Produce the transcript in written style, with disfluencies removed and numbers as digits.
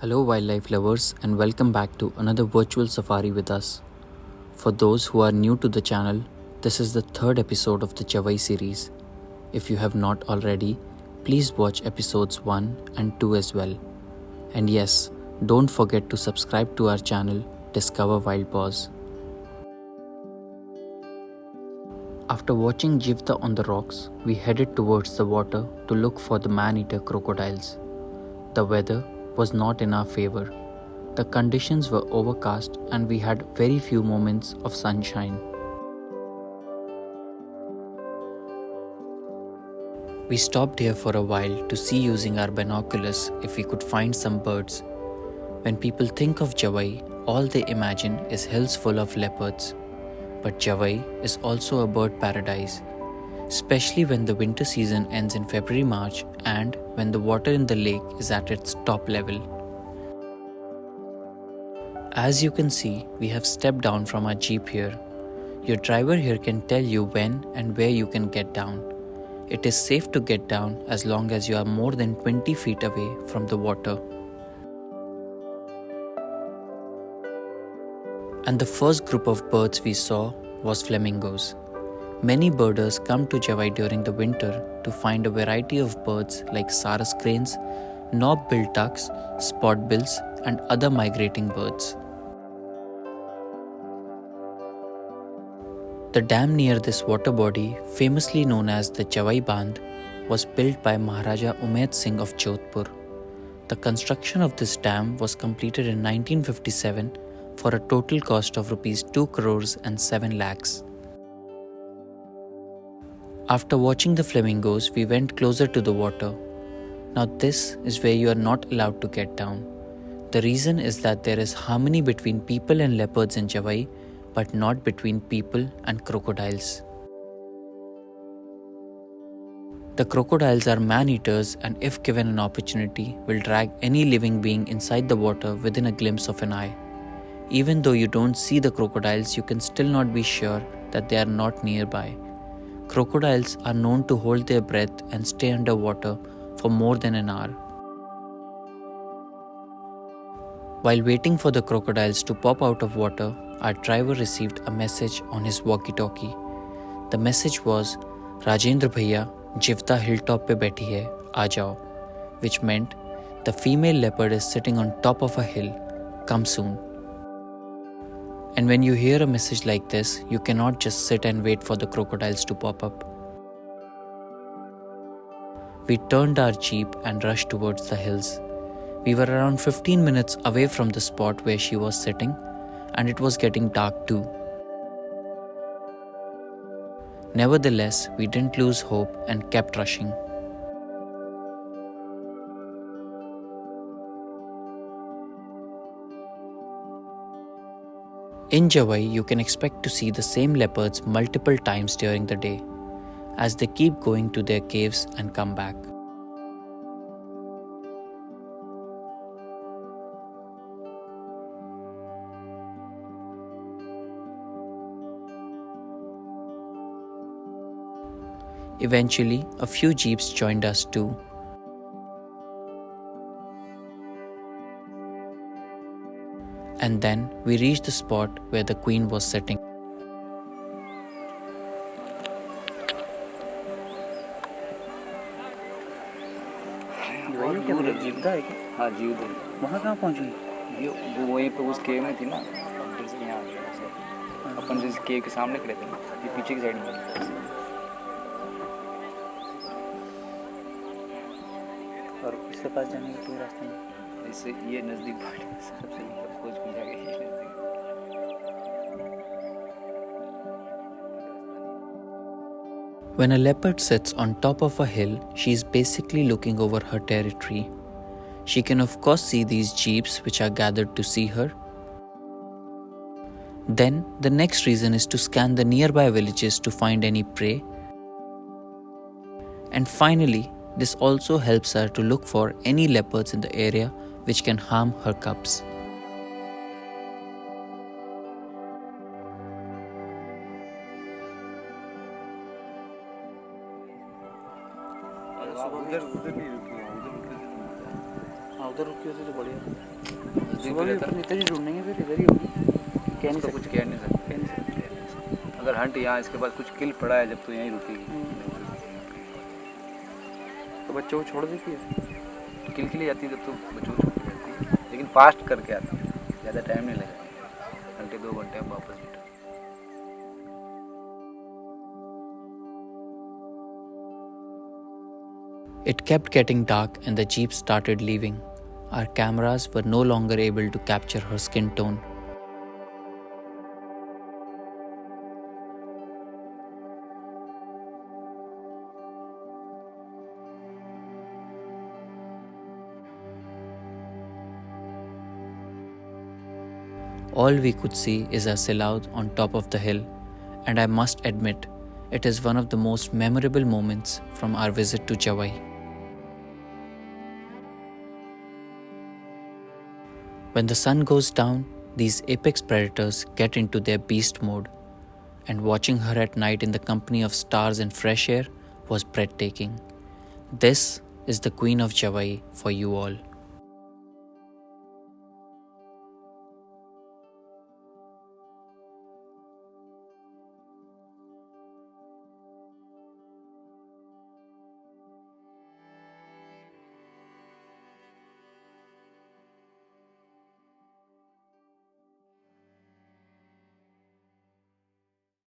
Hello, wildlife lovers, and welcome back to another virtual safari with us. For those who are new to the channel, this is the third episode of the Jawai series. If you have not already, please watch episodes 1 and 2 as well. And yes, don't forget to subscribe to our channel, Discover Wild Paws. After watching Jivda on the rocks, we headed towards the water to look for the man-eater crocodiles. The weather was not in our favor. The conditions were overcast and we had very few moments of sunshine. We stopped here for a while to see using our binoculars if we could find some birds. When people think of Jawai, all they imagine is hills full of leopards. But Jawai is also a bird paradise, especially when the winter season ends in February-March and when the water in the lake is at its top level. As you can see, we have stepped down from our jeep here. Your driver here can tell you when and where you can get down. It is safe to get down as long as you are more than 20 feet away from the water. And the first group of birds we saw was flamingos. Many birders come to Jawai during the winter to find a variety of birds like Sarus Cranes, knob-billed ducks, spotbills, and other migrating birds. The dam near this water body, famously known as the Jawai Bandh, was built by Maharaja Umaid Singh of Jodhpur. The construction of this dam was completed in 1957 for a total cost of Rs 2 crores and 7 lakhs. After watching the flamingos, we went closer to the water. Now this is where you are not allowed to get down. The reason is that there is harmony between people and leopards in Jawai, but not between people and crocodiles. The crocodiles are man-eaters and if given an opportunity, will drag any living being inside the water within a glimpse of an eye. Even though you don't see the crocodiles, you can still not be sure that they are not nearby. Crocodiles are known to hold their breath and stay underwater for more than an hour. While waiting for the crocodiles to pop out of water, our driver received a message on his walkie-talkie. The message was, "Rajendra Bhaiya, Jivda hilltop pe baiti hai, aa jao," which meant, "The female leopard is sitting on top of a hill, come soon." And when you hear a message like this, you cannot just sit and wait for the crocodiles to pop up. We turned our jeep and rushed towards the hills. We were around 15 minutes away from the spot where she was sitting, and it was getting dark too. Nevertheless, we didn't lose hope and kept rushing. In Jawai, you can expect to see the same leopards multiple times during the day, as they keep going to their caves and come back. Eventually, a few jeeps joined us too. And then we reached the spot where the queen was sitting. जीवदा है क्या? हाँ जीवदा। वहाँ कहाँ पहुँची? ये वो वहीं पे उस केव में थी ना, फिर से यहाँ आ गया। अपन जिस केव के सामने खड़े थे ना, ये पीछे की साइड में। और इसके पास जाने का कोई रास्ता नहीं? इससे ये नज़दीक पड़े सबसे खोज की जाएगी। When a leopard sits on top of a hill, she is basically looking over her territory. She can of course see these jeeps which are gathered to see her. Then the next reason is to scan the nearby villages to find any prey. And finally, this also helps her to look for any leopards in the area which can harm her cubs. हाँ उधर रुकी होती तो बढ़िया। दिन सुबह भी रहता अपन इधर ही ढूंढेंगे, फिर इधर ही होगी। कह नहीं उसका सकते, कुछ कह नहीं सकते। कह नहीं सकते। अगर हंट यहाँ इसके पास कुछ किल पड़ा है जब तो यहीं रुकेगी। तो बच्चों को छोड़ देती है, किल के लिए जाती है तब तो बच्चों को छोड़ के जाती है, लेकिन फास्ट करके आती है, ज़्यादा टाइम नहीं लगेगा, घंटे 2 घंटे में वापस return. It kept getting dark and the jeep started leaving. Our cameras were no longer able to capture her skin tone. All we could see is our silhouette on top of the hill, and I must admit, it is one of the most memorable moments from our visit to Jawai. When the sun goes down, these apex predators get into their beast mode, and watching her at night in the company of stars and fresh air was breathtaking. This is the Queen of Jawai for you all.